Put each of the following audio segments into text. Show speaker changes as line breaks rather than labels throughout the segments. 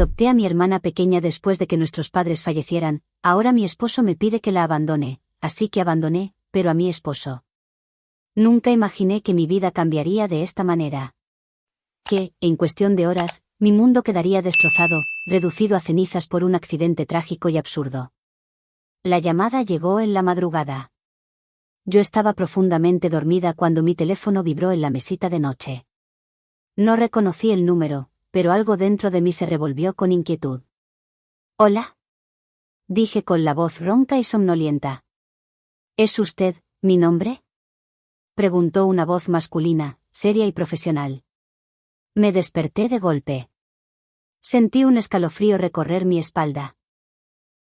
Adopté a mi hermana pequeña después de que nuestros padres fallecieran, ahora mi esposo me pide que la abandone, así que abandoné, pero a mi esposo. Nunca imaginé que mi vida cambiaría de esta manera. Que, en cuestión de horas, mi mundo quedaría destrozado, reducido a cenizas por un accidente trágico y absurdo. La llamada llegó en la madrugada. Yo estaba profundamente dormida cuando mi teléfono vibró en la mesita de noche. No reconocí el número, pero algo dentro de mí se revolvió con inquietud. «¿Hola?», dije con la voz ronca y somnolienta. «¿Es usted mi nombre?», preguntó una voz masculina, seria y profesional. Me desperté de golpe. Sentí un escalofrío recorrer mi espalda.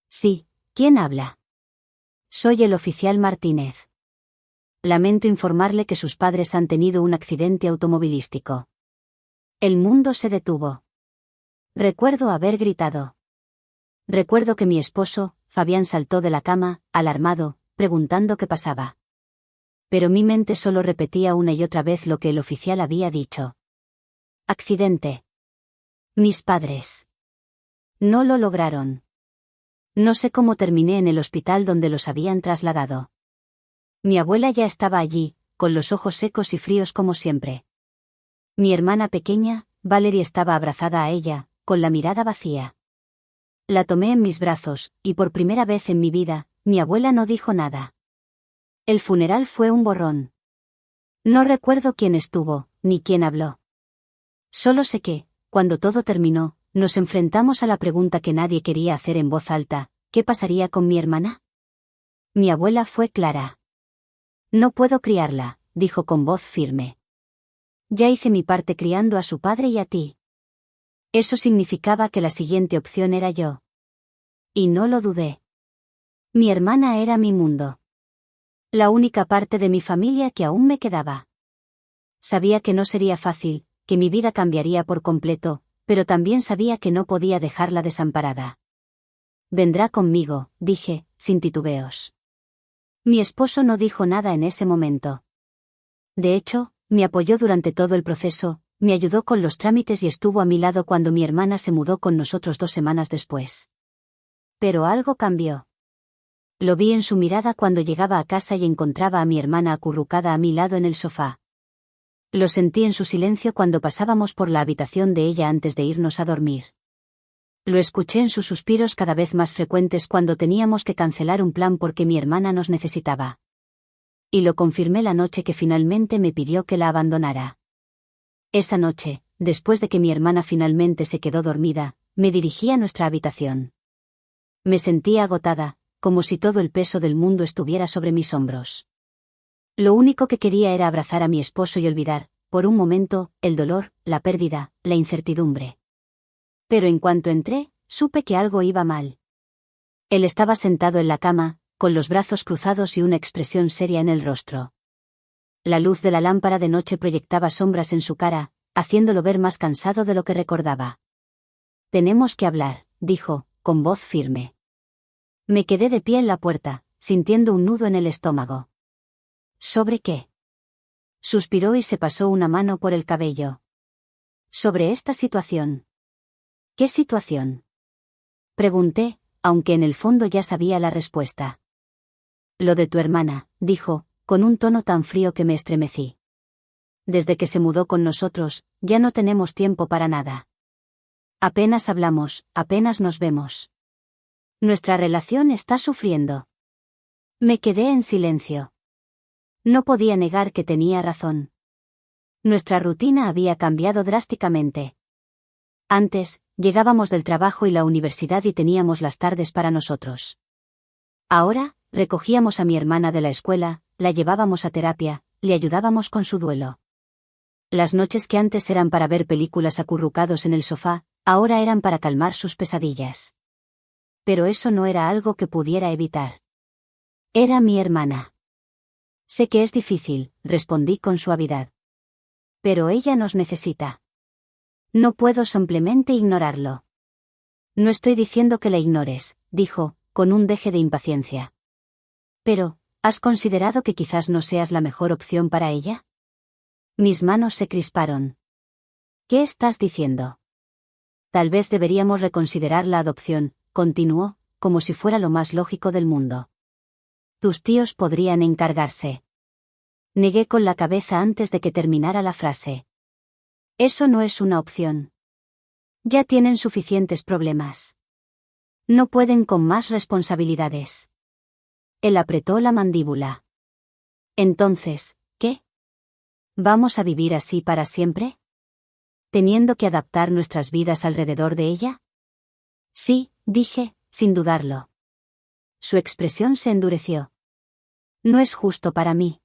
«Sí, ¿quién habla?». «Soy el oficial Martínez. Lamento informarle que sus padres han tenido un accidente automovilístico». El mundo se detuvo. Recuerdo haber gritado. Recuerdo que mi esposo, Fabián, saltó de la cama, alarmado, preguntando qué pasaba. Pero mi mente solo repetía una y otra vez lo que el oficial había dicho. Accidente. Mis padres. No lo lograron. No sé cómo terminé en el hospital donde los habían trasladado. Mi abuela ya estaba allí, con los ojos secos y fríos como siempre. Mi hermana pequeña, Valerie, estaba abrazada a ella, con la mirada vacía. La tomé en mis brazos, y por primera vez en mi vida, mi abuela no dijo nada. El funeral fue un borrón. No recuerdo quién estuvo, ni quién habló. Solo sé que, cuando todo terminó, nos enfrentamos a la pregunta que nadie quería hacer en voz alta: ¿qué pasaría con mi hermana? Mi abuela fue clara. «No puedo criarla», dijo con voz firme. «Ya hice mi parte criando a su padre y a ti». Eso significaba que la siguiente opción era yo. Y no lo dudé. Mi hermana era mi mundo. La única parte de mi familia que aún me quedaba. Sabía que no sería fácil, que mi vida cambiaría por completo, pero también sabía que no podía dejarla desamparada. «Vendrá conmigo», dije, sin titubeos. Mi esposo no dijo nada en ese momento. De hecho, me apoyó durante todo el proceso, me ayudó con los trámites y estuvo a mi lado cuando mi hermana se mudó con nosotros 2 semanas después. Pero algo cambió. Lo vi en su mirada cuando llegaba a casa y encontraba a mi hermana acurrucada a mi lado en el sofá. Lo sentí en su silencio cuando pasábamos por la habitación de ella antes de irnos a dormir. Lo escuché en sus suspiros cada vez más frecuentes cuando teníamos que cancelar un plan porque mi hermana nos necesitaba. Y lo confirmé la noche que finalmente me pidió que la abandonara. Esa noche, después de que mi hermana finalmente se quedó dormida, me dirigí a nuestra habitación. Me sentía agotada, como si todo el peso del mundo estuviera sobre mis hombros. Lo único que quería era abrazar a mi esposo y olvidar, por un momento, el dolor, la pérdida, la incertidumbre. Pero en cuanto entré, supe que algo iba mal. Él estaba sentado en la cama, con los brazos cruzados y una expresión seria en el rostro. La luz de la lámpara de noche proyectaba sombras en su cara, haciéndolo ver más cansado de lo que recordaba. «Tenemos que hablar», dijo, con voz firme. Me quedé de pie en la puerta, sintiendo un nudo en el estómago. «¿Sobre qué?», suspiró y se pasó una mano por el cabello. «Sobre esta situación». «¿Qué situación?», pregunté, aunque en el fondo ya sabía la respuesta. «Lo de tu hermana», dijo, con un tono tan frío que me estremecí. «Desde que se mudó con nosotros, ya no tenemos tiempo para nada. Apenas hablamos, apenas nos vemos. Nuestra relación está sufriendo». Me quedé en silencio. No podía negar que tenía razón. Nuestra rutina había cambiado drásticamente. Antes, llegábamos del trabajo y la universidad y teníamos las tardes para nosotros. Ahora, recogíamos a mi hermana de la escuela, la llevábamos a terapia, le ayudábamos con su duelo. Las noches que antes eran para ver películas acurrucados en el sofá, ahora eran para calmar sus pesadillas. Pero eso no era algo que pudiera evitar. Era mi hermana. «Sé que es difícil», respondí con suavidad. «Pero ella nos necesita. No puedo simplemente ignorarlo». «No estoy diciendo que la ignores», dijo, con un deje de impaciencia. «Pero, ¿has considerado que quizás no seas la mejor opción para ella?». Mis manos se crisparon. «¿Qué estás diciendo?». Tal vez deberíamos reconsiderar la adopción, continuó, como si fuera lo más lógico del mundo. Tus tíos podrían encargarse. Negué con la cabeza antes de que terminara la frase. Eso no es una opción. Ya tienen suficientes problemas. No pueden con más responsabilidades. Él apretó la mandíbula. Entonces, ¿qué? ¿Vamos a vivir así para siempre? ¿Teniendo que adaptar nuestras vidas alrededor de ella? Sí, dije, sin dudarlo. Su expresión se endureció. No es justo para mí.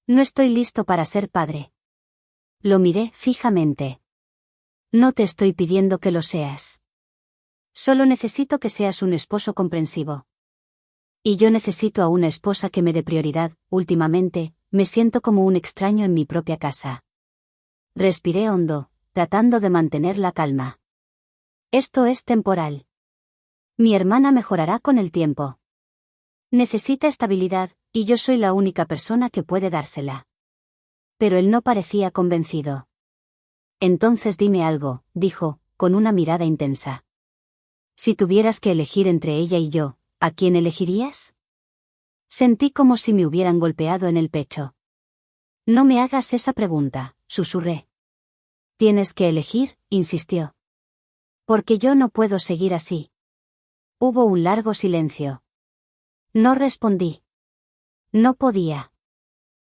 No estoy listo para ser padre. Lo miré fijamente. No te estoy pidiendo que lo seas. Solo necesito que seas un esposo comprensivo. Y yo necesito a una esposa que me dé prioridad. Últimamente, me siento como un extraño en mi propia casa. Respiré hondo, tratando de mantener la calma. Esto es temporal. Mi hermana mejorará con el tiempo. Necesita estabilidad, y yo soy la única persona que puede dársela. Pero él no parecía convencido. Entonces dime algo, dijo, con una mirada intensa. Si tuvieras que elegir entre ella y yo, ¿a quién elegirías? Sentí como si me hubieran golpeado en el pecho. No me hagas esa pregunta, susurré. Tienes que elegir, insistió. Porque yo no puedo seguir así. Hubo un largo silencio. No respondí. No podía.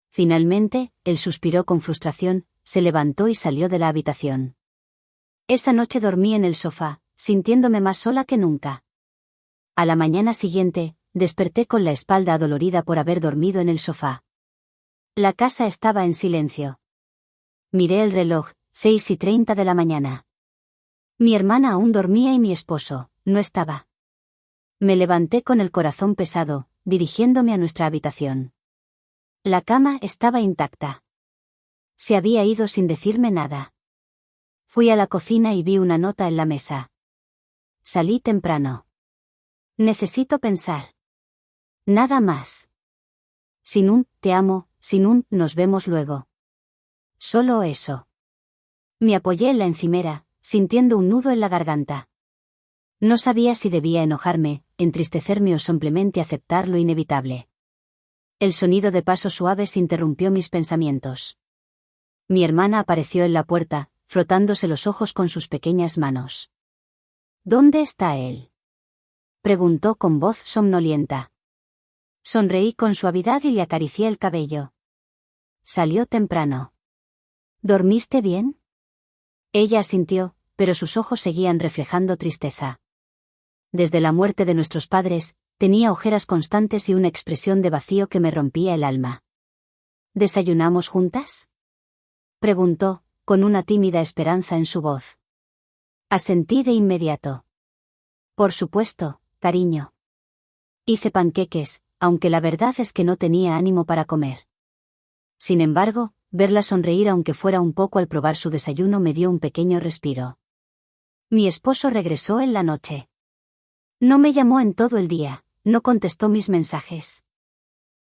Finalmente, él suspiró con frustración, se levantó y salió de la habitación. Esa noche dormí en el sofá, sintiéndome más sola que nunca. A la mañana siguiente, desperté con la espalda adolorida por haber dormido en el sofá. La casa estaba en silencio. Miré el reloj, 6:30 de la mañana. Mi hermana aún dormía y mi esposo, no estaba. Me levanté con el corazón pesado, dirigiéndome a nuestra habitación. La cama estaba intacta. Se había ido sin decirme nada. Fui a la cocina y vi una nota en la mesa. Salí temprano. Necesito pensar. Nada más. Sin un te amo, sin un nos vemos luego. Solo eso. Me apoyé en la encimera, sintiendo un nudo en la garganta. No sabía si debía enojarme, entristecerme o simplemente aceptar lo inevitable. El sonido de pasos suaves interrumpió mis pensamientos. Mi hermana apareció en la puerta, frotándose los ojos con sus pequeñas manos. ¿Dónde está él?, preguntó con voz somnolienta. Sonreí con suavidad y le acaricié el cabello. Salió temprano. ¿Dormiste bien? Ella asintió, pero sus ojos seguían reflejando tristeza. Desde la muerte de nuestros padres, tenía ojeras constantes y una expresión de vacío que me rompía el alma. ¿Desayunamos juntas?, preguntó, con una tímida esperanza en su voz. Asentí de inmediato. Por supuesto, cariño. Hice panqueques, aunque la verdad es que no tenía ánimo para comer. Sin embargo, verla sonreír aunque fuera un poco al probar su desayuno me dio un pequeño respiro. Mi esposo regresó en la noche. No me llamó en todo el día, no contestó mis mensajes.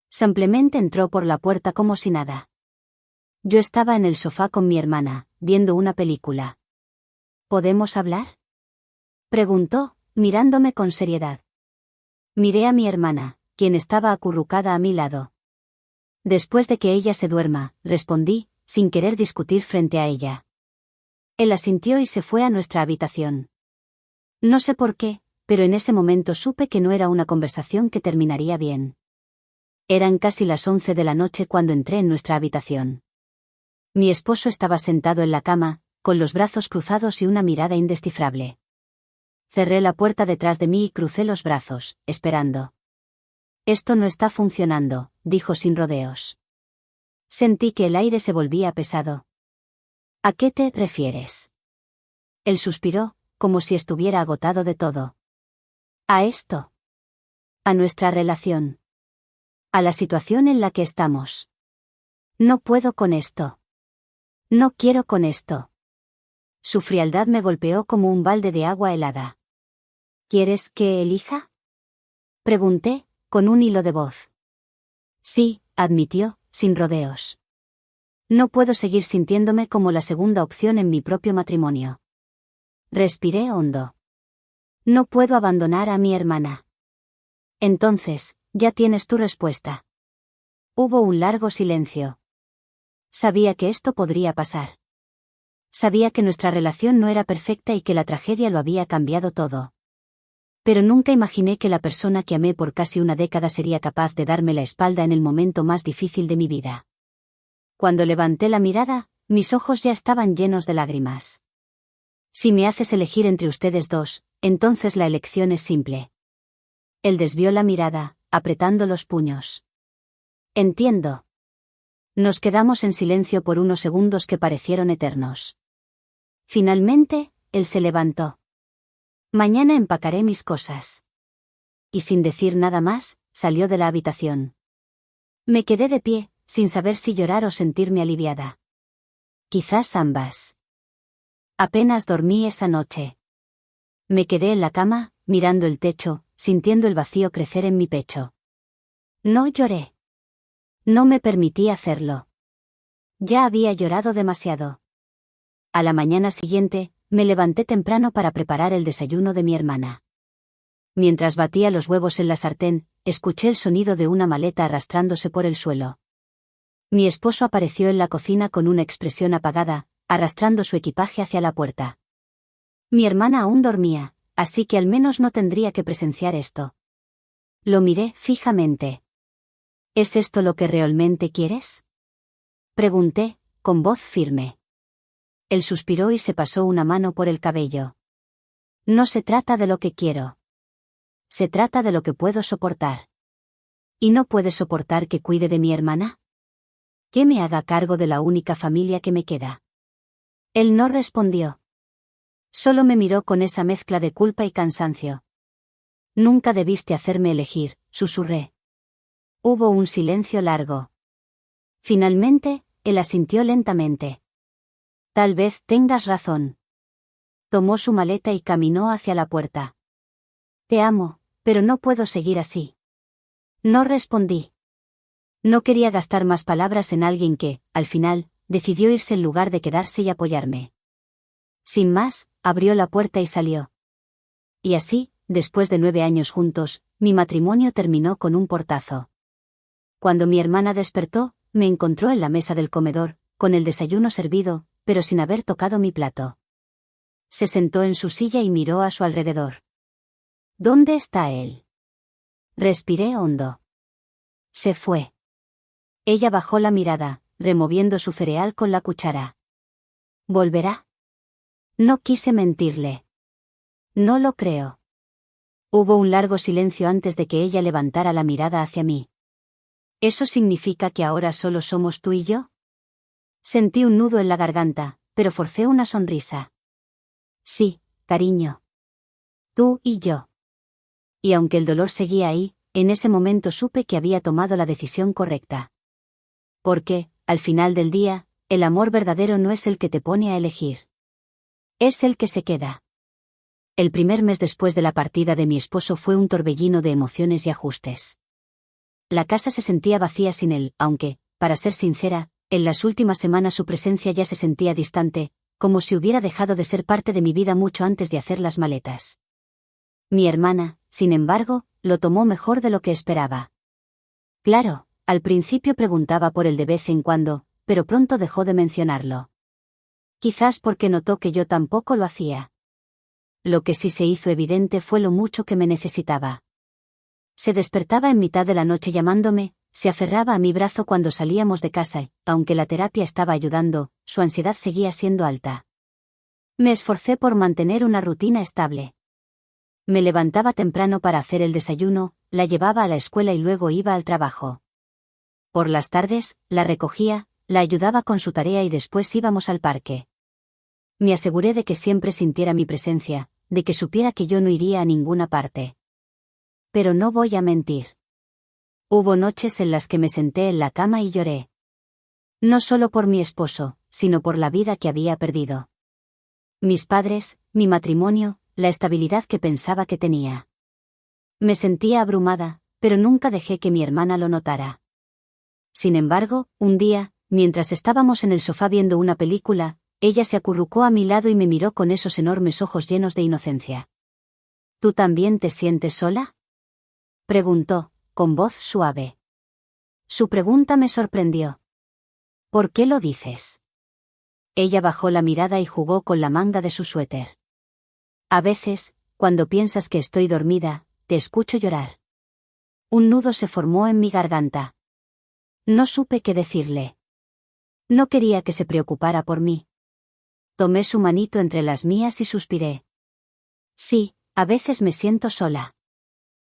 Simplemente entró por la puerta como si nada. Yo estaba en el sofá con mi hermana, viendo una película. ¿Podemos hablar?, preguntó, mirándome con seriedad. Miré a mi hermana, quien estaba acurrucada a mi lado. Después de que ella se duerma, respondí, sin querer discutir frente a ella. Él asintió y se fue a nuestra habitación. No sé por qué, pero en ese momento supe que no era una conversación que terminaría bien. Eran casi las 11 de la noche cuando entré en nuestra habitación. Mi esposo estaba sentado en la cama, con los brazos cruzados y una mirada indescifrable. Cerré la puerta detrás de mí y crucé los brazos, esperando. Esto no está funcionando, dijo sin rodeos. Sentí que el aire se volvía pesado. ¿A qué te refieres?, él suspiró, como si estuviera agotado de todo. A esto. A nuestra relación. A la situación en la que estamos. No puedo con esto. No quiero con esto. Su frialdad me golpeó como un balde de agua helada. ¿Quieres que elija?, pregunté, con un hilo de voz. Sí, admitió, sin rodeos. No puedo seguir sintiéndome como la segunda opción en mi propio matrimonio. Respiré hondo. No puedo abandonar a mi hermana. Entonces, ya tienes tu respuesta. Hubo un largo silencio. Sabía que esto podría pasar. Sabía que nuestra relación no era perfecta y que la tragedia lo había cambiado todo. Pero nunca imaginé que la persona que amé por casi una década sería capaz de darme la espalda en el momento más difícil de mi vida. Cuando levanté la mirada, mis ojos ya estaban llenos de lágrimas. Si me haces elegir entre ustedes dos, entonces la elección es simple. Él desvió la mirada, apretando los puños. Entiendo. Nos quedamos en silencio por unos segundos que parecieron eternos. Finalmente, él se levantó. Mañana empacaré mis cosas. Y sin decir nada más, salió de la habitación. Me quedé de pie, sin saber si llorar o sentirme aliviada. Quizás ambas. Apenas dormí esa noche. Me quedé en la cama, mirando el techo, sintiendo el vacío crecer en mi pecho. No lloré. No me permití hacerlo. Ya había llorado demasiado. A la mañana siguiente, me levanté temprano para preparar el desayuno de mi hermana. Mientras batía los huevos en la sartén, escuché el sonido de una maleta arrastrándose por el suelo. Mi esposo apareció en la cocina con una expresión apagada, arrastrando su equipaje hacia la puerta. Mi hermana aún dormía, así que al menos no tendría que presenciar esto. Lo miré fijamente. ¿Es esto lo que realmente quieres? Pregunté, con voz firme. Él suspiró y se pasó una mano por el cabello. No se trata de lo que quiero. Se trata de lo que puedo soportar. ¿Y no puedes soportar que cuide de mi hermana? ¿Que me haga cargo de la única familia que me queda? Él no respondió. Solo me miró con esa mezcla de culpa y cansancio. Nunca debiste hacerme elegir, susurré. Hubo un silencio largo. Finalmente, él asintió lentamente. Tal vez tengas razón. Tomó su maleta y caminó hacia la puerta. Te amo, pero no puedo seguir así. No respondí. No quería gastar más palabras en alguien que, al final, decidió irse en lugar de quedarse y apoyarme. Sin más, abrió la puerta y salió. Y así, después de 9 años juntos, mi matrimonio terminó con un portazo. Cuando mi hermana despertó, me encontró en la mesa del comedor, con el desayuno servido, pero sin haber tocado mi plato. Se sentó en su silla y miró a su alrededor. ¿Dónde está él? Respiré hondo. Se fue. Ella bajó la mirada, removiendo su cereal con la cuchara. ¿Volverá? No quise mentirle. No lo creo. Hubo un largo silencio antes de que ella levantara la mirada hacia mí. ¿Eso significa que ahora solo somos tú y yo? Sentí un nudo en la garganta, pero forcé una sonrisa. Sí, cariño. Tú y yo. Y aunque el dolor seguía ahí, en ese momento supe que había tomado la decisión correcta. Porque, al final del día, el amor verdadero no es el que te pone a elegir. Es el que se queda. El primer mes después de la partida de mi esposo fue un torbellino de emociones y ajustes. La casa se sentía vacía sin él, aunque, para ser sincera, en las últimas semanas su presencia ya se sentía distante, como si hubiera dejado de ser parte de mi vida mucho antes de hacer las maletas. Mi hermana, sin embargo, lo tomó mejor de lo que esperaba. Claro, al principio preguntaba por él de vez en cuando, pero pronto dejó de mencionarlo. Quizás porque notó que yo tampoco lo hacía. Lo que sí se hizo evidente fue lo mucho que me necesitaba. Se despertaba en mitad de la noche llamándome, se aferraba a mi brazo cuando salíamos de casa y, aunque la terapia estaba ayudando, su ansiedad seguía siendo alta. Me esforcé por mantener una rutina estable. Me levantaba temprano para hacer el desayuno, la llevaba a la escuela y luego iba al trabajo. Por las tardes, la recogía, la ayudaba con su tarea y después íbamos al parque. Me aseguré de que siempre sintiera mi presencia, de que supiera que yo no iría a ninguna parte. Pero no voy a mentir. Hubo noches en las que me senté en la cama y lloré. No solo por mi esposo, sino por la vida que había perdido. Mis padres, mi matrimonio, la estabilidad que pensaba que tenía. Me sentía abrumada, pero nunca dejé que mi hermana lo notara. Sin embargo, un día, mientras estábamos en el sofá viendo una película, Ella se acurrucó a mi lado y me miró con esos enormes ojos llenos de inocencia. ¿Tú también te sientes sola?, preguntó, con voz suave. Su pregunta me sorprendió. ¿Por qué lo dices? Ella bajó la mirada y jugó con la manga de su suéter. A veces, cuando piensas que estoy dormida, te escucho llorar. Un nudo se formó en mi garganta. No supe qué decirle. No quería que se preocupara por mí. Tomé su manito entre las mías y suspiré. Sí, a veces me siento sola.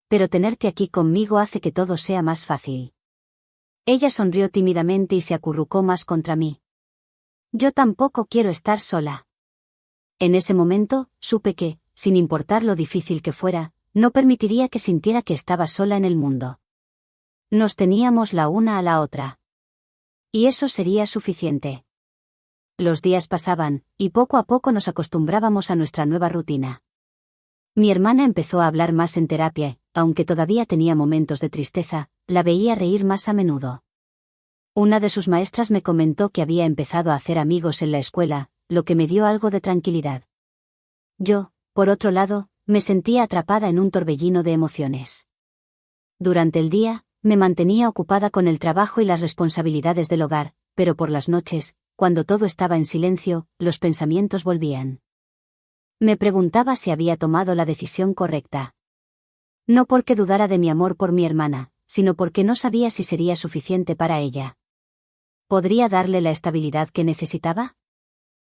Pero tenerte aquí conmigo hace que todo sea más fácil. Ella sonrió tímidamente y se acurrucó más contra mí. Yo tampoco quiero estar sola. En ese momento, supe que, sin importar lo difícil que fuera, no permitiría que sintiera que estaba sola en el mundo. Nos teníamos la una a la otra. Y eso sería suficiente. Los días pasaban, y poco a poco nos acostumbrábamos a nuestra nueva rutina. Mi hermana empezó a hablar más en terapia, aunque todavía tenía momentos de tristeza, la veía reír más a menudo. Una de sus maestras me comentó que había empezado a hacer amigos en la escuela, lo que me dio algo de tranquilidad. Yo, por otro lado, me sentía atrapada en un torbellino de emociones. Durante el día, me mantenía ocupada con el trabajo y las responsabilidades del hogar, pero por las noches, cuando todo estaba en silencio, los pensamientos volvían. Me preguntaba si había tomado la decisión correcta. No porque dudara de mi amor por mi hermana, sino porque no sabía si sería suficiente para ella. ¿Podría darle la estabilidad que necesitaba?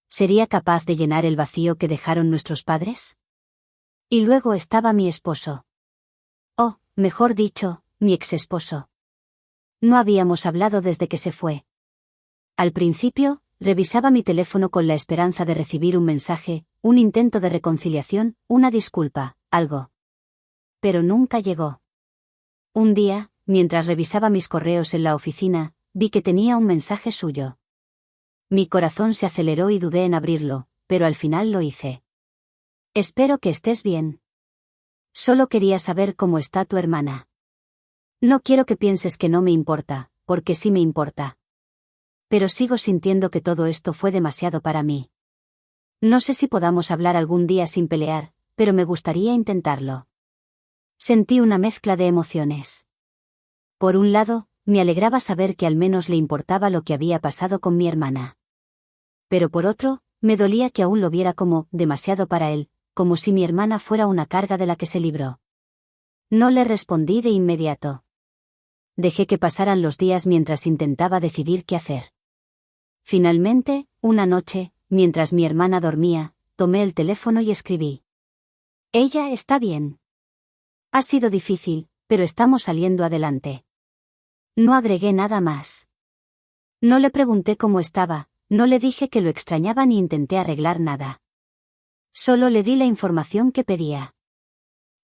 ¿Sería capaz de llenar el vacío que dejaron nuestros padres? Y luego estaba mi esposo. O, mejor dicho, mi exesposo. No habíamos hablado desde que se fue. Al principio, revisaba mi teléfono con la esperanza de recibir un mensaje, un intento de reconciliación, una disculpa, algo. Pero nunca llegó. Un día, mientras revisaba mis correos en la oficina, vi que tenía un mensaje suyo. Mi corazón se aceleró y dudé en abrirlo, pero al final lo hice. Espero que estés bien. Solo quería saber cómo está tu hermana. No quiero que pienses que no me importa, porque sí me importa. Pero sigo sintiendo que todo esto fue demasiado para mí. No sé si podamos hablar algún día sin pelear, pero me gustaría intentarlo. Sentí una mezcla de emociones. Por un lado, me alegraba saber que al menos le importaba lo que había pasado con mi hermana. Pero por otro, me dolía que aún lo viera como demasiado para él, como si mi hermana fuera una carga de la que se libró. No le respondí de inmediato. Dejé que pasaran los días mientras intentaba decidir qué hacer. Finalmente, una noche, mientras mi hermana dormía, tomé el teléfono y escribí. Ella está bien. Ha sido difícil, pero estamos saliendo adelante. No agregué nada más. No le pregunté cómo estaba, no le dije que lo extrañaba ni intenté arreglar nada. Solo le di la información que pedía.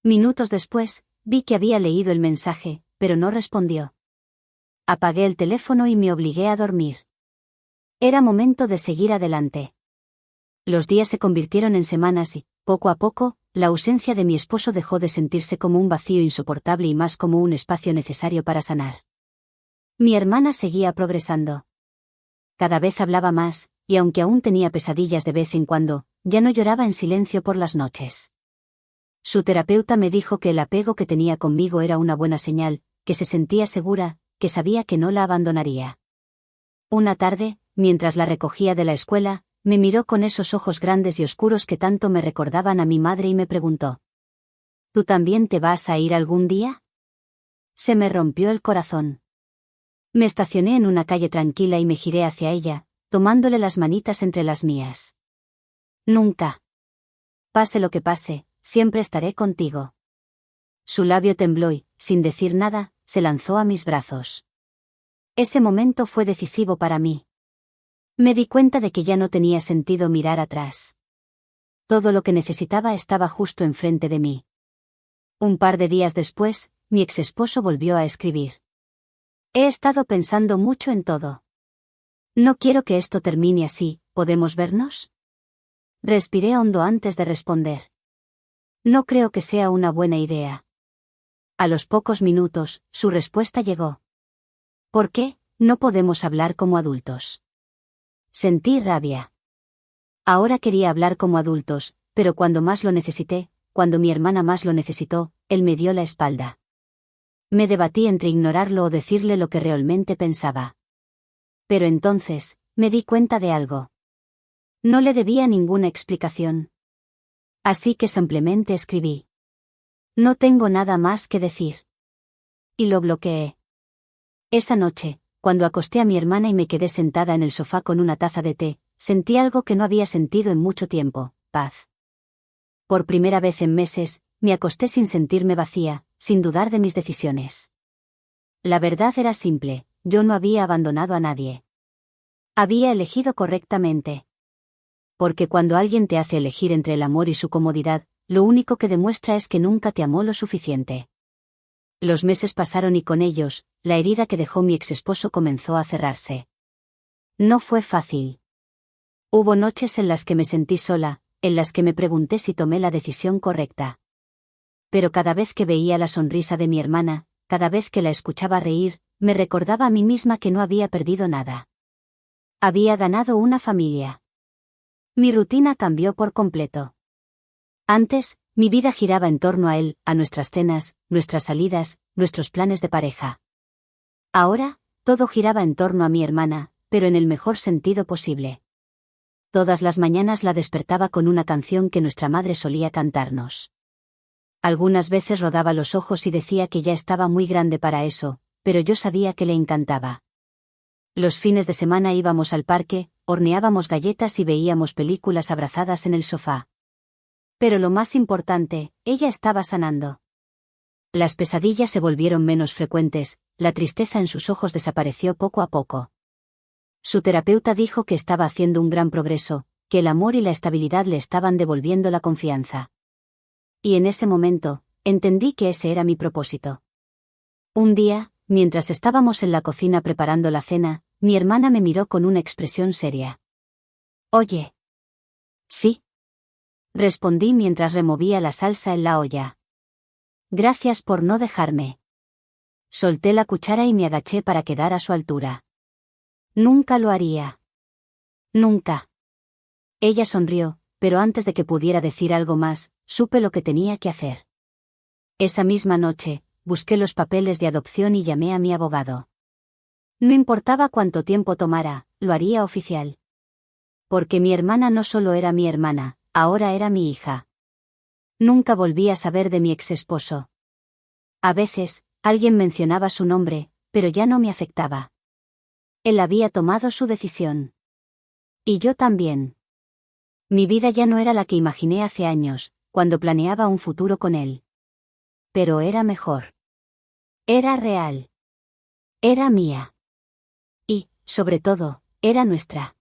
Minutos después, vi que había leído el mensaje, pero no respondió. Apagué el teléfono y me obligué a dormir. Era momento de seguir adelante. Los días se convirtieron en semanas y, poco a poco, la ausencia de mi esposo dejó de sentirse como un vacío insoportable y más como un espacio necesario para sanar. Mi hermana seguía progresando. Cada vez hablaba más, y aunque aún tenía pesadillas de vez en cuando, ya no lloraba en silencio por las noches. Su terapeuta me dijo que el apego que tenía conmigo era una buena señal, que se sentía segura, que sabía que no la abandonaría. Una tarde, mientras la recogía de la escuela, me miró con esos ojos grandes y oscuros que tanto me recordaban a mi madre y me preguntó: ¿Tú también te vas a ir algún día? Se me rompió el corazón. Me estacioné en una calle tranquila y me giré hacia ella, tomándole las manitas entre las mías. Nunca. Pase lo que pase, siempre estaré contigo. Su labio tembló y, sin decir nada, se lanzó a mis brazos. Ese momento fue decisivo para mí. Me di cuenta de que ya no tenía sentido mirar atrás. Todo lo que necesitaba estaba justo enfrente de mí. Un par de días después, mi exesposo volvió a escribir. He estado pensando mucho en todo. No quiero que esto termine así, ¿podemos vernos? Respiré hondo antes de responder. No creo que sea una buena idea. A los pocos minutos, su respuesta llegó. ¿Por qué no podemos hablar como adultos? Sentí rabia. Ahora quería hablar como adultos, pero cuando más lo necesité, cuando mi hermana más lo necesitó, él me dio la espalda. Me debatí entre ignorarlo o decirle lo que realmente pensaba. Pero entonces, me di cuenta de algo. No le debía ninguna explicación. Así que simplemente escribí. No tengo nada más que decir. Y lo bloqueé. Esa noche, cuando acosté a mi hermana y me quedé sentada en el sofá con una taza de té, sentí algo que no había sentido en mucho tiempo: paz. Por primera vez en meses, me acosté sin sentirme vacía, sin dudar de mis decisiones. La verdad era simple: yo no había abandonado a nadie. Había elegido correctamente. Porque cuando alguien te hace elegir entre el amor y su comodidad, lo único que demuestra es que nunca te amó lo suficiente. Los meses pasaron y con ellos, la herida que dejó mi exesposo comenzó a cerrarse. No fue fácil. Hubo noches en las que me sentí sola, en las que me pregunté si tomé la decisión correcta. Pero cada vez que veía la sonrisa de mi hermana, cada vez que la escuchaba reír, me recordaba a mí misma que no había perdido nada. Había ganado una familia. Mi rutina cambió por completo. Antes, mi vida giraba en torno a él, a nuestras cenas, nuestras salidas, nuestros planes de pareja. Ahora, todo giraba en torno a mi hermana, pero en el mejor sentido posible. Todas las mañanas la despertaba con una canción que nuestra madre solía cantarnos. Algunas veces rodaba los ojos y decía que ya estaba muy grande para eso, pero yo sabía que le encantaba. Los fines de semana íbamos al parque, horneábamos galletas y veíamos películas abrazadas en el sofá. Pero lo más importante, ella estaba sanando. Las pesadillas se volvieron menos frecuentes, la tristeza en sus ojos desapareció poco a poco. Su terapeuta dijo que estaba haciendo un gran progreso, que el amor y la estabilidad le estaban devolviendo la confianza. Y en ese momento, entendí que ese era mi propósito. Un día, mientras estábamos en la cocina preparando la cena, mi hermana me miró con una expresión seria. «Oye». «Sí», respondí mientras removía la salsa en la olla. «Gracias por no dejarme». Solté la cuchara y me agaché para quedar a su altura. «Nunca lo haría». «Nunca». Ella sonrió, pero antes de que pudiera decir algo más, supe lo que tenía que hacer. Esa misma noche, busqué los papeles de adopción y llamé a mi abogado. No importaba cuánto tiempo tomara, lo haría oficial. Porque mi hermana no solo era mi hermana, ahora era mi hija. Nunca volví a saber de mi exesposo. A veces, alguien mencionaba su nombre, pero ya no me afectaba. Él había tomado su decisión. Y yo también. Mi vida ya no era la que imaginé hace años, cuando planeaba un futuro con él. Pero era mejor. Era real. Era mía. Y, sobre todo, era nuestra.